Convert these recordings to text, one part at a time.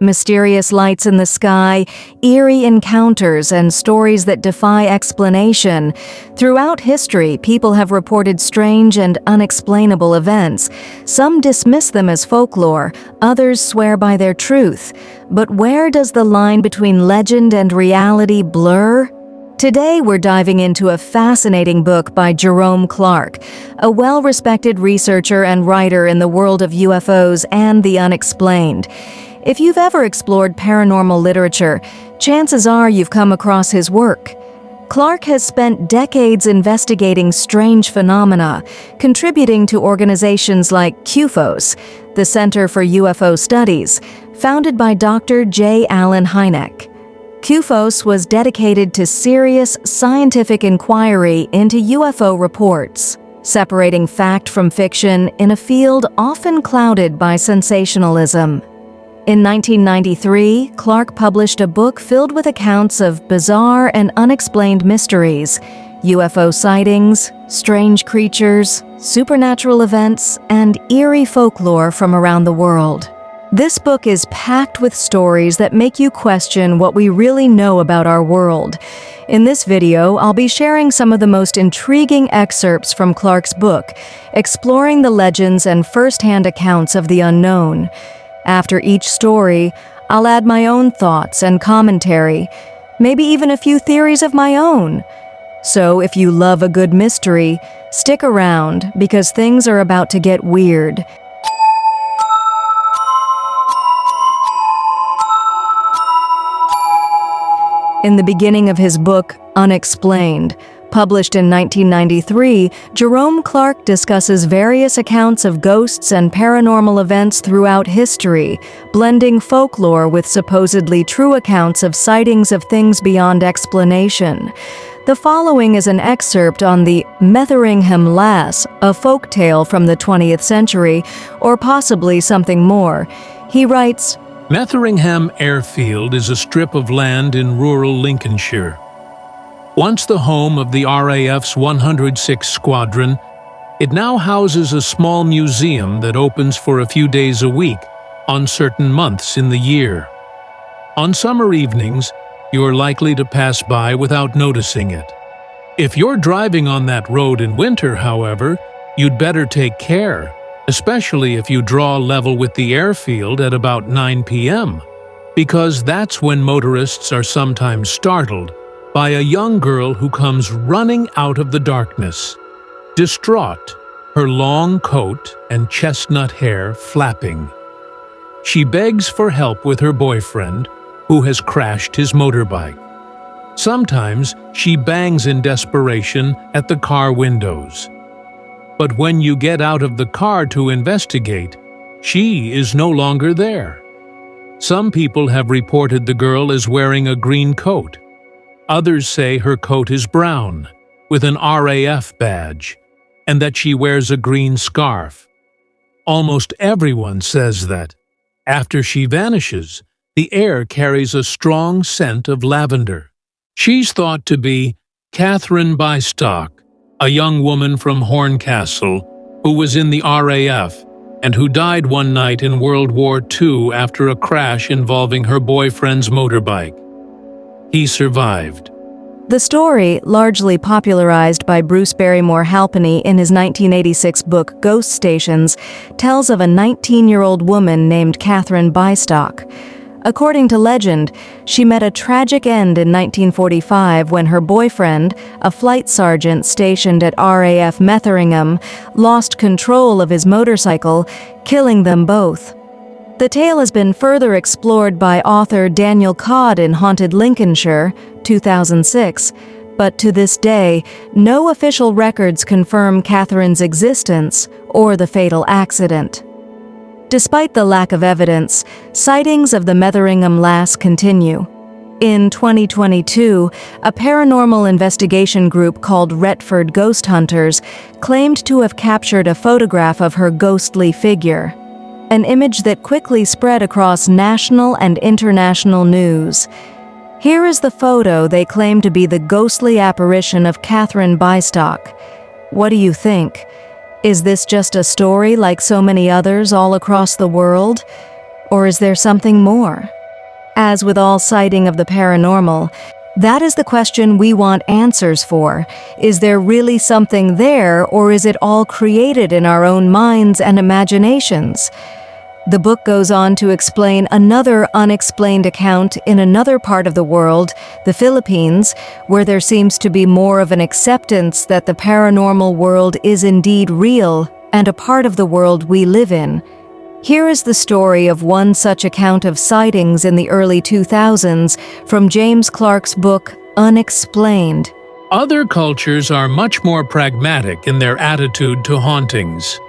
Mysterious lights in the sky, eerie encounters, and stories that defy explanation. Throughout history, people have reported strange and unexplainable events. Some dismiss them as folklore, others swear by their truth. But where does the line between legend and reality blur? Today, we're diving into a fascinating book by Jerome Clark, a well-respected researcher and writer in the world of UFOs and the unexplained. If you've ever explored paranormal literature, chances are you've come across his work. Clark has spent decades investigating strange phenomena, contributing to organizations like CUFOS, the Center for UFO Studies, founded by Dr. J. Allen Hynek. CUFOS was dedicated to serious scientific inquiry into UFO reports, separating fact from fiction in a field often clouded by sensationalism. In 1993, Clark published a book filled with accounts of bizarre and unexplained mysteries, UFO sightings, strange creatures, supernatural events, and eerie folklore from around the world. This book is packed with stories that make you question what we really know about our world. In this video, I'll be sharing some of the most intriguing excerpts from Clark's book, exploring the legends and first-hand accounts of the unknown. After each story, I'll add my own thoughts and commentary, maybe even a few theories of my own. So if you love a good mystery, stick around because things are about to get weird. In the beginning of his book, Unexplained, published in 1993, Jerome Clark discusses various accounts of ghosts and paranormal events throughout history, blending folklore with supposedly true accounts of sightings of things beyond explanation. The following is an excerpt on the Metheringham Lass, a folk tale from the 20th century, or possibly something more. He writes, Metheringham Airfield is a strip of land in rural Lincolnshire. Once the home of the RAF's 106th Squadron, it now houses a small museum that opens for a few days a week on certain months in the year. On summer evenings, you're likely to pass by without noticing it. If you're driving on that road in winter, however, you'd better take care, especially if you draw level with the airfield at about 9 p.m., because that's when motorists are sometimes startled by a young girl who comes running out of the darkness, distraught, her long coat and chestnut hair flapping. She begs for help with her boyfriend, who has crashed his motorbike. Sometimes she bangs in desperation at the car windows. But when you get out of the car to investigate, she is no longer there. Some people have reported the girl as wearing a green coat. Others say her coat is brown, with an RAF badge, and that she wears a green scarf. Almost everyone says that, after she vanishes, the air carries a strong scent of lavender. She's thought to be Catherine Bystock, a young woman from Horncastle who was in the RAF and who died one night in World War II after a crash involving her boyfriend's motorbike. He survived. The story, largely popularized by Bruce Barrymore Halpenny in his 1986 book Ghost Stations, tells of a 19-year-old woman named Catherine Bystock. According to legend, she met a tragic end in 1945 when her boyfriend, a flight sergeant stationed at RAF Metheringham, lost control of his motorcycle, killing them both. The tale has been further explored by author Daniel Codd in Haunted Lincolnshire, 2006, but to this day, no official records confirm Catherine's existence or the fatal accident. Despite the lack of evidence, sightings of the Metheringham Lass continue. In 2022, a paranormal investigation group called Retford Ghost Hunters claimed to have captured a photograph of her ghostly figure, an image that quickly spread across national and international news. Here is the photo they claim to be the ghostly apparition of Catherine Bystock. What do you think? Is this just a story like so many others all across the world? Or is there something more? As with all sighting of the paranormal, that is the question we want answers for. Is there really something there, or is it all created in our own minds and imaginations? The book goes on to explain another unexplained account in another part of the world, the Philippines, where there seems to be more of an acceptance that the paranormal world is indeed real and a part of the world we live in. Here is the story of one such account of sightings in the early 2000s from James Clark's book, Unexplained. Other cultures are much more pragmatic in their attitude to hauntings.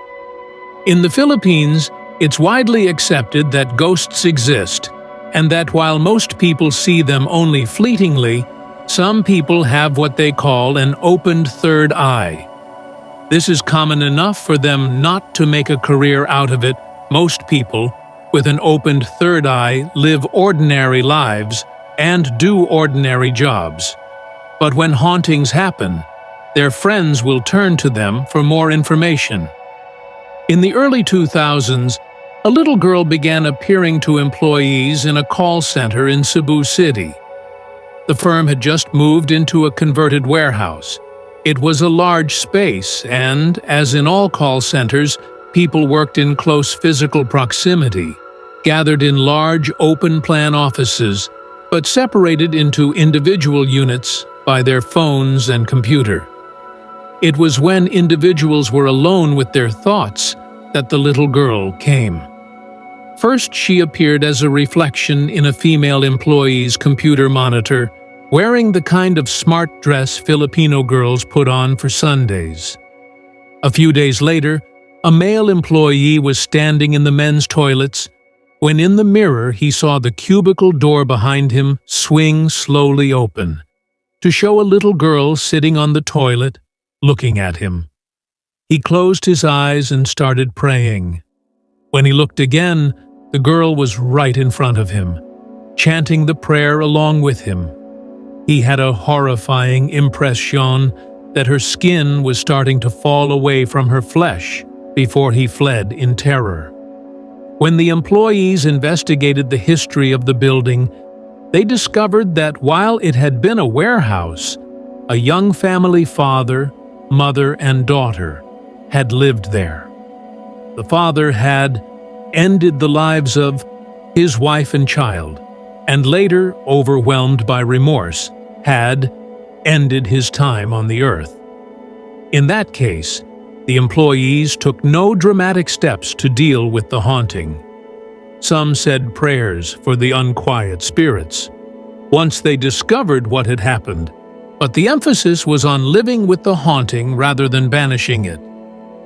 In the Philippines, it's widely accepted that ghosts exist, and that while most people see them only fleetingly, some people have what they call an opened third eye. This is common enough for them not to make a career out of it. Most people, with an opened third eye, live ordinary lives and do ordinary jobs. But when hauntings happen, their friends will turn to them for more information. In the early 2000s, a little girl began appearing to employees in a call center in Cebu City. The firm had just moved into a converted warehouse. It was a large space, and, as in all call centers, people worked in close physical proximity, gathered in large open-plan offices, but separated into individual units by their phones and computer. It was when individuals were alone with their thoughts that the little girl came. First, she appeared as a reflection in a female employee's computer monitor, wearing the kind of smart dress Filipino girls put on for Sundays. A few days later, a male employee was standing in the men's toilets when in the mirror he saw the cubicle door behind him swing slowly open, to show a little girl sitting on the toilet, looking at him. He closed his eyes and started praying. When he looked again, the girl was right in front of him, chanting the prayer along with him. He had a horrifying impression that her skin was starting to fall away from her flesh before he fled in terror. When the employees investigated the history of the building, they discovered that while it had been a warehouse, a young family father, mother, and daughter had lived there. The father had ended the lives of his wife and child, and later, overwhelmed by remorse, had ended his time on the earth. In that case, the employees took no dramatic steps to deal with the haunting. Some said prayers for the unquiet spirits once they discovered what had happened, but the emphasis was on living with the haunting rather than banishing it.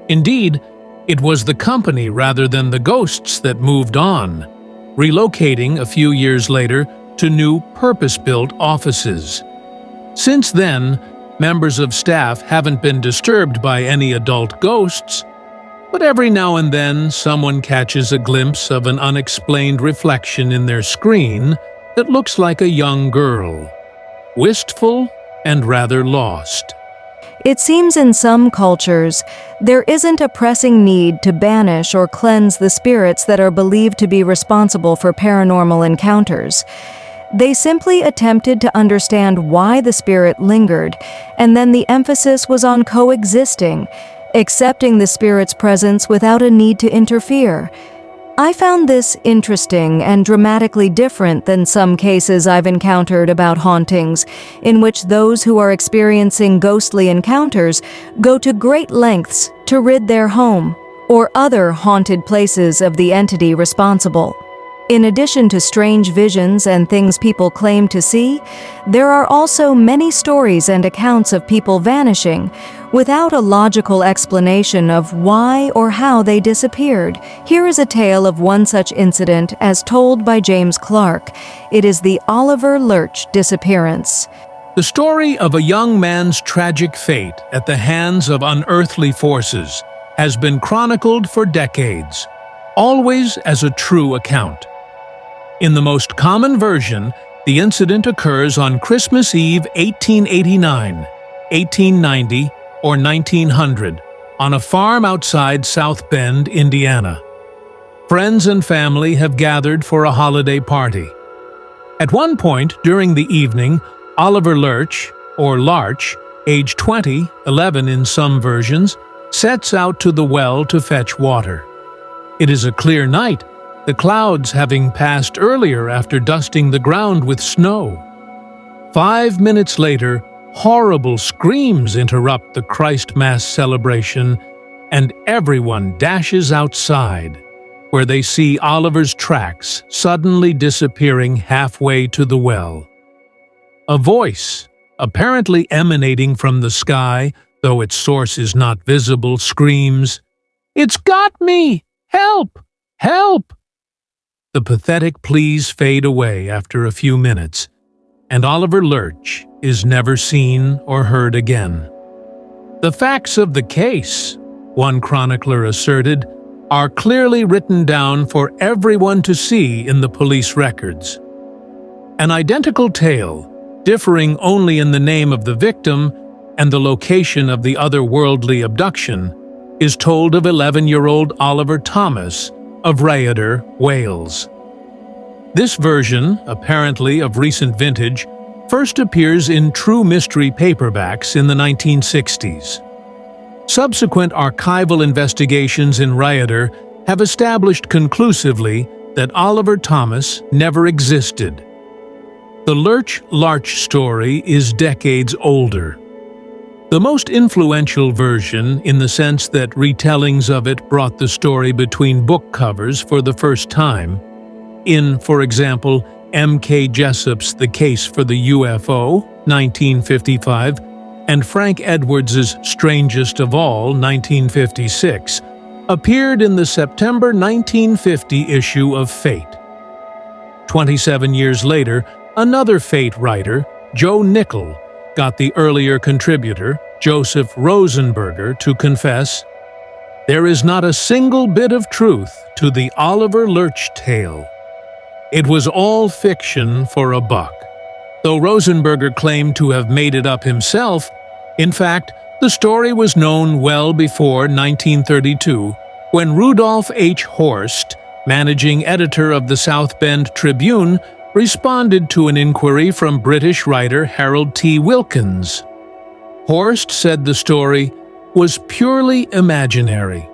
Indeed, it was the company rather than the ghosts that moved on, relocating a few years later to new purpose-built offices. Since then, members of staff haven't been disturbed by any adult ghosts, but every now and then someone catches a glimpse of an unexplained reflection in their screen that looks like a young girl, wistful and rather lost. It seems in some cultures, there isn't a pressing need to banish or cleanse the spirits that are believed to be responsible for paranormal encounters. They simply attempted to understand why the spirit lingered, and then the emphasis was on coexisting, accepting the spirit's presence without a need to interfere. I found this interesting and dramatically different than some cases I've encountered about hauntings, in which those who are experiencing ghostly encounters go to great lengths to rid their home or other haunted places of the entity responsible. In addition to strange visions and things people claim to see, there are also many stories and accounts of people vanishing without a logical explanation of why or how they disappeared. Here is a tale of one such incident as told by James Clark. It is the Oliver Lurch disappearance. The story of a young man's tragic fate at the hands of unearthly forces has been chronicled for decades, always as a true account. In the most common version, the incident occurs on Christmas Eve 1889, 1890, or 1900, on a farm outside South Bend, Indiana. Friends and family have gathered for a holiday party. At one point during the evening, Oliver Lurch, or Larch, age 20, 11 in some versions, sets out to the well to fetch water. It is a clear night, the clouds having passed earlier after dusting the ground with snow. 5 minutes later, horrible screams interrupt the Christ Mass celebration, and everyone dashes outside, where they see Oliver's tracks suddenly disappearing halfway to the well. A voice, apparently emanating from the sky, though its source is not visible, screams, "It's got me! Help! Help!" The pathetic pleas fade away after a few minutes, and Oliver Lurch is never seen or heard again. The facts of the case, one chronicler asserted, are clearly written down for everyone to see in the police records. An identical tale, differing only in the name of the victim and the location of the otherworldly abduction, is told of 11-year-old Oliver Thomas of Rhayader, Wales. This version, apparently of recent vintage, first appears in true mystery paperbacks in the 1960s. Subsequent archival investigations in Rhayader have established conclusively that Oliver Thomas never existed. The Lurch-Larch story is decades older. The most influential version, in the sense that retellings of it brought the story between book covers for the first time, in, for example, M.K. Jessup's The Case for the UFO, 1955, and Frank Edwards's Strangest of All, 1956, appeared in the September 1950 issue of Fate. 27 years later, another Fate writer, Joe Nickell, got the earlier contributor, Joseph Rosenberger, to confess, "There is not a single bit of truth to the Oliver Lurch tale. It was all fiction for a buck." Though Rosenberger claimed to have made it up himself, in fact, the story was known well before 1932, when Rudolph H. Horst, managing editor of the South Bend Tribune, responded to an inquiry from British writer Harold T. Wilkins. Horst said the story was purely imaginary.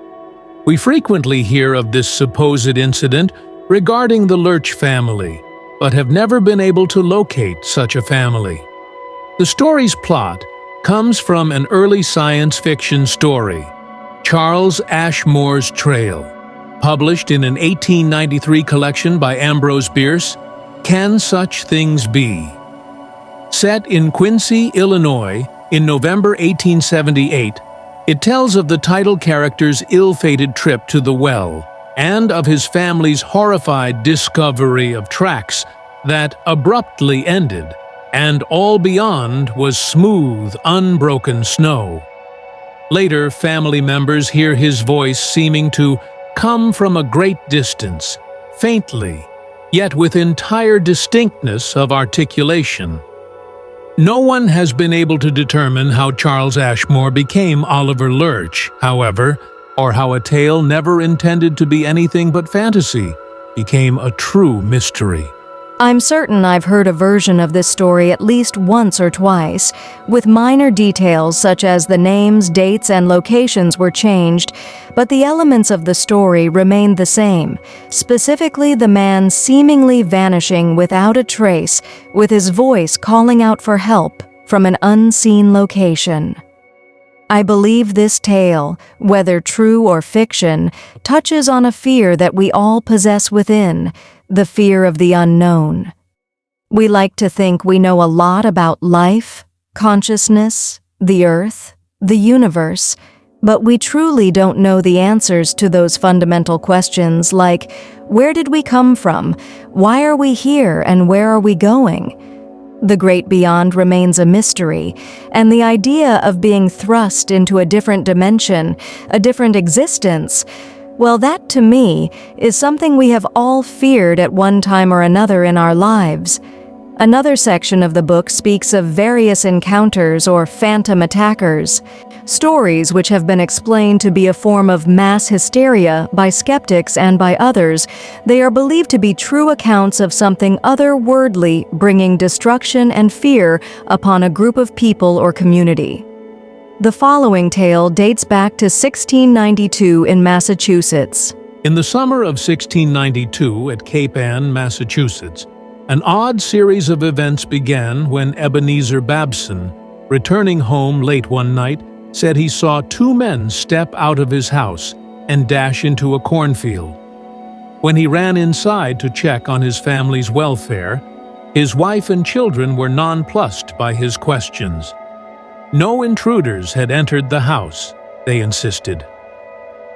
We frequently hear of this supposed incident regarding the Lurch family, but have never been able to locate such a family. The story's plot comes from an early science fiction story, Charles Ashmore's Trail, published in an 1893 collection by Ambrose Bierce, Can Such Things Be? Set in Quincy, Illinois, in November 1878, it tells of the title character's ill-fated trip to the well, and of his family's horrified discovery of tracks that abruptly ended, and all beyond was smooth, unbroken snow. Later, family members hear his voice seeming to come from a great distance, faintly, yet with entire distinctness of articulation. No one has been able to determine how Charles Ashmore became Oliver Lurch, however, or how a tale never intended to be anything but fantasy became a true mystery. I'm certain I've heard a version of this story at least once or twice, with minor details such as the names, dates, and locations were changed, but the elements of the story remained the same, specifically the man seemingly vanishing without a trace, with his voice calling out for help from an unseen location. I believe this tale, whether true or fiction, touches on a fear that we all possess within, the fear of the unknown. We like to think we know a lot about life, consciousness, the earth, the universe, but we truly don't know the answers to those fundamental questions like, where did we come from? Why are we here and where are we going? The great beyond remains a mystery, and the idea of being thrust into a different dimension, a different existence, well, that to me is something we have all feared at one time or another in our lives. Another section of the book speaks of various encounters or phantom attackers. stories which have been explained to be a form of mass hysteria by skeptics and by others. They are believed to be true accounts of something otherworldly bringing destruction and fear upon a group of people or community. The following tale dates back to 1692 in Massachusetts. In the summer of 1692 at Cape Ann, Massachusetts, an odd series of events began when Ebenezer Babson, returning home late one night, said he saw two men step out of his house and dash into a cornfield. When he ran inside to check on his family's welfare, his wife and children were nonplussed by his questions. No intruders had entered the house, they insisted.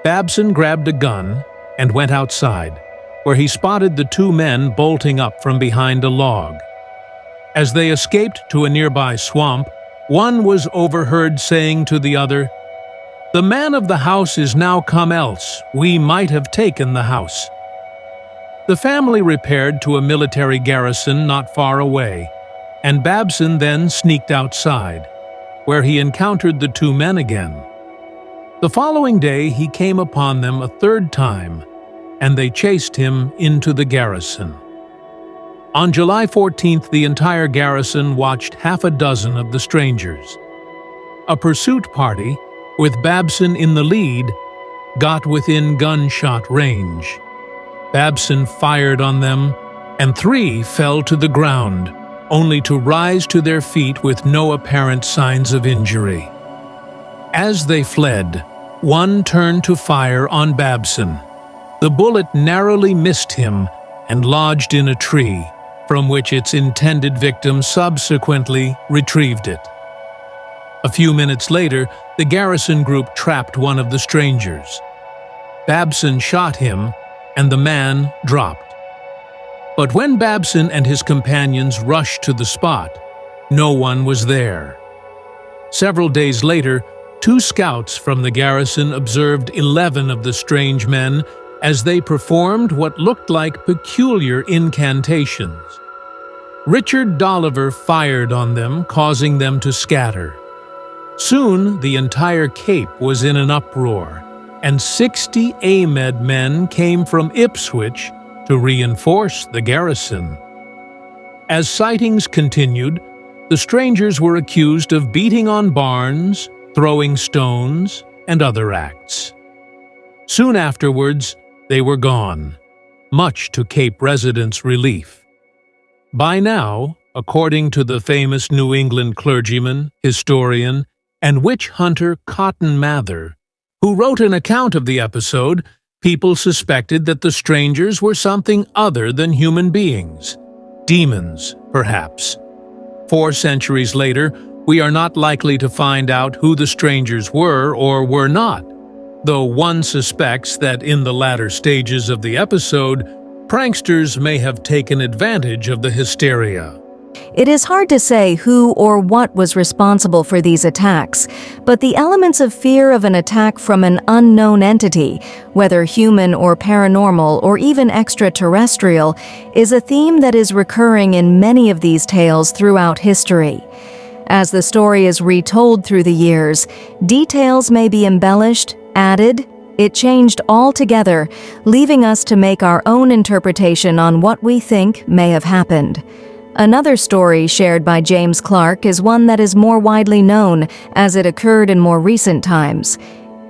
Babson grabbed a gun and went outside, where he spotted the two men bolting up from behind a log. As they escaped to a nearby swamp, one was overheard saying to the other, "The man of the house is now come else, we might have taken the house." The family repaired to a military garrison not far away, and Babson then sneaked outside, where he encountered the two men again. The following day he came upon them a third time, and they chased him into the garrison. On July 14th, the entire garrison watched half a dozen of the strangers. A pursuit party, with Babson in the lead, got within gunshot range. Babson fired on them, and three fell to the ground, only to rise to their feet with no apparent signs of injury. As they fled, one turned to fire on Babson. The bullet narrowly missed him and lodged in a tree, from which its intended victim subsequently retrieved it. A few minutes later, the garrison group trapped one of the strangers. Babson shot him, and the man dropped. But when Babson and his companions rushed to the spot, no one was there. Several days later, two scouts from the garrison observed 11 of the strange men as they performed what looked like peculiar incantations. Richard Dolliver fired on them, causing them to scatter. Soon, the entire Cape was in an uproar, and 60 AMED men came from Ipswich to reinforce the garrison. As sightings continued, the strangers were accused of beating on barns, throwing stones, and other acts. Soon afterwards, they were gone, much to Cape residents' relief. By now, according to the famous New England clergyman, historian, and witch hunter Cotton Mather, who wrote an account of the episode, people suspected that the strangers were something other than human beings. Demons, perhaps. 4 centuries later, we are not likely to find out who the strangers were or were not, though one suspects that in the latter stages of the episode, pranksters may have taken advantage of the hysteria. It is hard to say who or what was responsible for these attacks, but the elements of fear of an attack from an unknown entity, whether human or paranormal or even extraterrestrial, is a theme that is recurring in many of these tales throughout history. As the story is retold through the years, details may be embellished, added, it changed altogether, leaving us to make our own interpretation on what we think may have happened. Another story shared by James Clark is one that is more widely known, as it occurred in more recent times.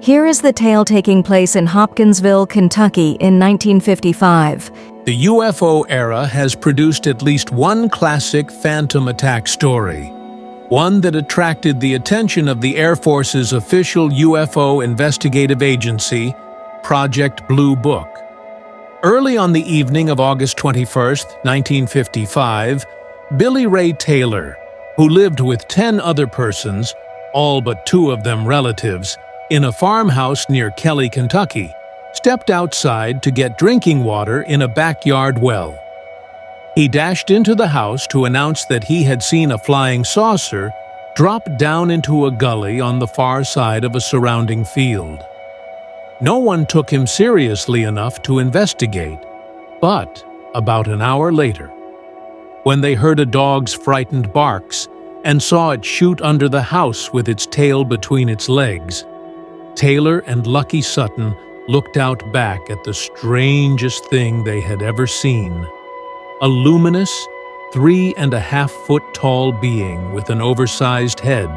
Here is the tale taking place in Hopkinsville, Kentucky in 1955. The UFO era has produced at least one classic phantom attack story, one that attracted the attention of the Air Force's official UFO investigative agency, Project Blue Book. Early on the evening of August 21, 1955, Billy Ray Taylor, who lived with 10 other persons, all but 2 of them relatives, in a farmhouse near Kelly, Kentucky, stepped outside to get drinking water in a backyard well. He dashed into the house to announce that he had seen a flying saucer drop down into a gully on the far side of a surrounding field. No one took him seriously enough to investigate, but about an hour later, when they heard a dog's frightened barks, and saw it shoot under the house with its tail between its legs. Taylor and Lucky Sutton looked out back at the strangest thing they had ever seen. A luminous, 3.5-foot tall being with an oversized head,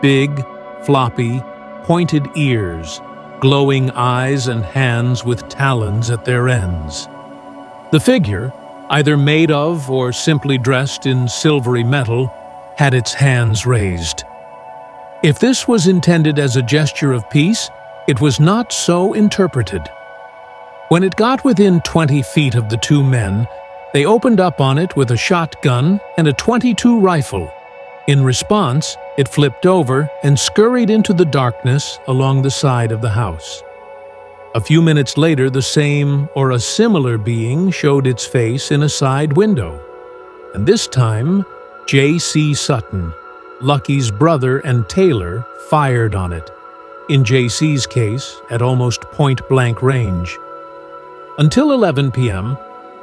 big, floppy, pointed ears, glowing eyes and hands with talons at their ends. The figure, either made of or simply dressed in silvery metal, had its hands raised. If this was intended as a gesture of peace, it was not so interpreted. When it got within 20 feet of the two men, they opened up on it with a shotgun and a .22 rifle. In response, it flipped over and scurried into the darkness along the side of the house. A few minutes later, the same or a similar being showed its face in a side window. And this time, J.C. Sutton, Lucky's brother and Taylor, fired on it, in J.C.'s case at almost point-blank range. Until 11 p.m.,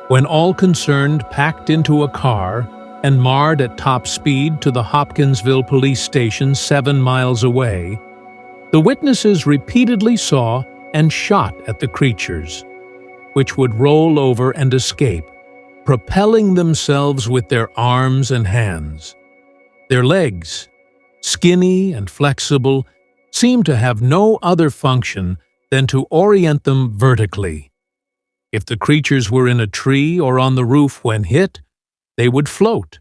when all concerned packed into a car and marred at top speed to the Hopkinsville police station 7 miles away, the witnesses repeatedly saw and shot at the creatures, which would roll over and escape, propelling themselves with their arms and hands. Their legs, skinny and flexible, seemed to have no other function than to orient them vertically. If the creatures were in a tree or on the roof when hit, they would float,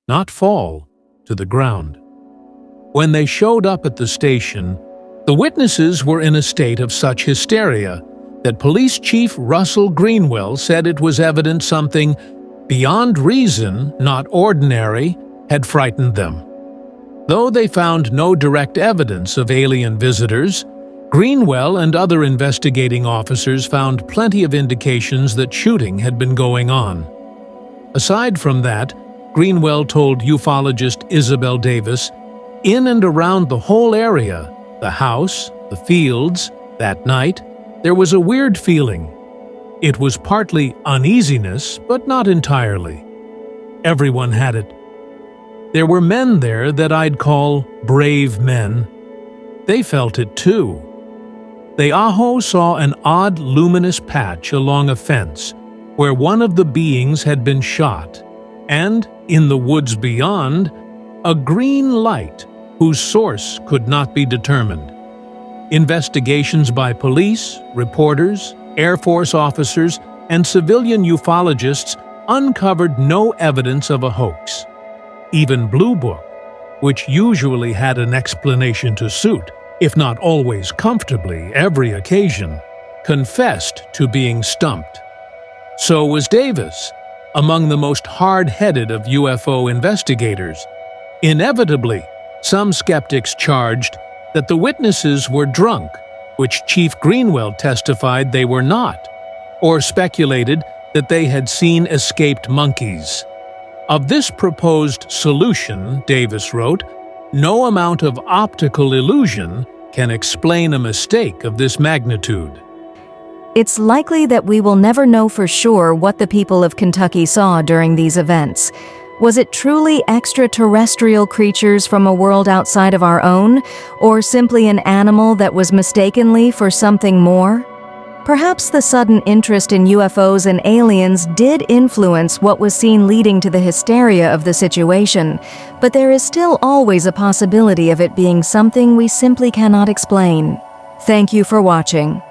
not fall, to the ground. When they showed up at the station, the witnesses were in a state of such hysteria that Police Chief Russell Greenwell said it was evident something beyond reason, not ordinary, had frightened them. Though they found no direct evidence of alien visitors, Greenwell and other investigating officers found plenty of indications that shooting had been going on. Aside from that, Greenwell told ufologist Isabel Davis, in and around the whole area, the house, the fields, that night, there was a weird feeling. It was partly uneasiness, but not entirely. Everyone had it. There were men there that I'd call brave men. They felt it too. The Aho saw an odd luminous patch along a fence where one of the beings had been shot, and, in the woods beyond, a green light whose source could not be determined. Investigations by police, reporters, Air Force officers, and civilian ufologists uncovered no evidence of a hoax. Even Blue Book, which usually had an explanation to suit, if not always comfortably every occasion, confessed to being stumped. So was Davis, among the most hard-headed of UFO investigators. Inevitably, some skeptics charged that the witnesses were drunk, which Chief Greenwell testified they were not, or speculated that they had seen escaped monkeys. Of this proposed solution, Davis wrote, no amount of optical illusion can explain a mistake of this magnitude. It's likely that we will never know for sure what the people of Kentucky saw during these events. Was it truly extraterrestrial creatures from a world outside of our own, or simply an animal that was mistakenly for something more? Perhaps the sudden interest in UFOs and aliens did influence what was seen, leading to the hysteria of the situation, but there is still always a possibility of it being something we simply cannot explain. Thank you for watching.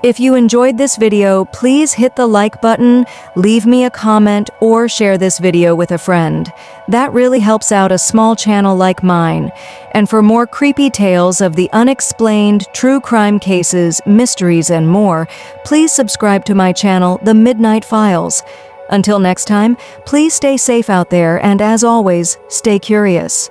If you enjoyed this video, please hit the like button, leave me a comment, or share this video with a friend. That really helps out a small channel like mine. And for more creepy tales of the unexplained, true crime cases, mysteries, and more, please subscribe to my channel, The Midnight Files. Until next time, please stay safe out there, and as always, stay curious.